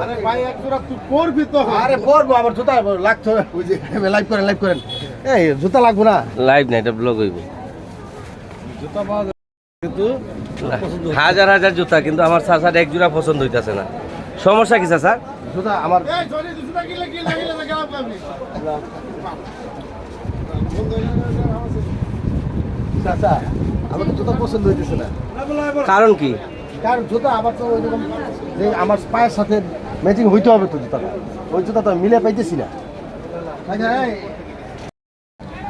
আরে ভাই এক জোড়া তুই পরবি তো। আরে পরবো, আমার জুতা লাগতো। ওই যে লাইভ করেন। এই জুতা লাগবো না। লাইভ না, এটা ব্লগ হইব। জুতা পাওয়া যায় কিন্তু হাজার হাজার জুতা, কিন্তু আমার চাচার এক জোড়া পছন্দ হইতাছে না। সমস্যা কি চাচা? জুতা আমার এই জনি জুতা কিলে গেলাম পাবনি। চাচা, আমার তো জুতা পছন্দ হইতেছে না। কারণ কি? কারণ জুতা আমার তো ওইরকম যে আমার পায়ের সাথে ম্যাচিং হইতে হবে তো জুতাটা। ওই জুতা তো মিলে পাইতেছি না। আচ্ছা এই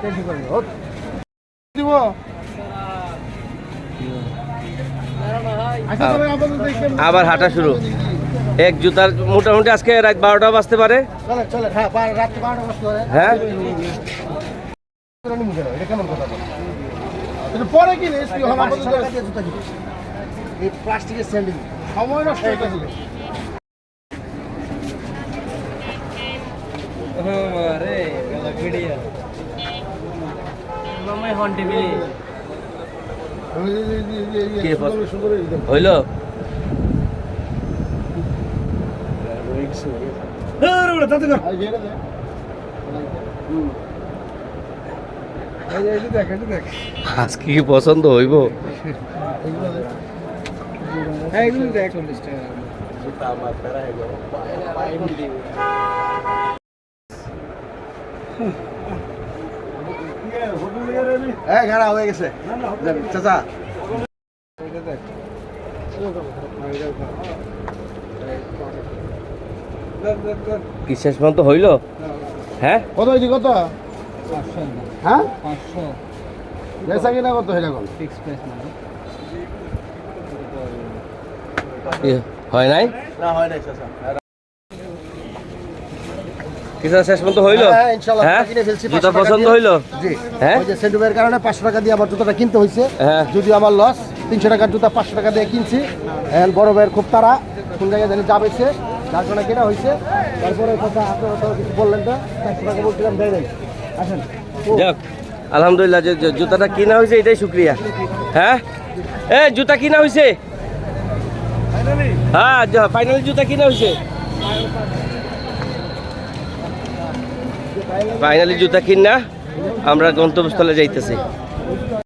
টেনশন করেন না, ওঠ। দিব আচ্ছা তবে আপাতত দেখবেন আবার হাঁটা শুরু। এক জুতার মোটামুটি আজকে রাত 12টা বাজতে পারে। চলে হ্যাঁ, রাত 12টা বাজতে পারে। হ্যাঁ, এটা কেমন কথা বল? এটা পরে কি এসপি হল আপাতত টাকা দিয়ে জুতা কিনে। এই প্লাস্টিকের স্যান্ডেল সময় নষ্ট হইতাছে। কি হইল? আজকে কি পছন্দ হইব? হ্যাঁ ঘাড়া হয়ে গেছে চাচা। কি শেষ পর্যন্ত হইল? হ্যাঁ, কত হইছে কত? হ্যাঁ 500 বেচা কিনা কত হইলা কোন? ফিক্স প্রাইস কি হয় নাই? না হয় নাই চাচা। কিছু শেষ পর্যন্ত হইল? হ্যাঁ, ইনশাআল্লাহ হ্যাঁ, কিনে ফেলছি। জুতা 500 টাকা পছন্দ দিয়ে। হইল? জি হ্যাঁ? ওই যে সেন্টুবের কারণে 500 টাকা দিয়ে আমার জুতাটা কিনতে হয়েছে। হ্যাঁ। যদিও আমার লস, 300 টাকার জুতা 500 টাকা দিয়ে কিনছি। এখন বড় ভাইয়ের খুব তারা, কোন জায়গায় জানি যাবেছে, যার জন্য কেনা হয়েছে। তারপরে কথা আপনারা তো কিছু বললেন না, 500 টাকা বলছিলাম দেয় নাই। আসেন যাক, আলহামদুলিল্লাহ যে জুতাটা কিনা হয়েছে এটাই শুক্রিয়া। হ্যাঁ, এ জুতা কিনা হয়েছে? হ্যাঁ, ফাইনালি জুতা কিনা হয়েছে। ফাইনালি জুতা কিনা আমরা গন্তব্যস্থলে যাইতেছি।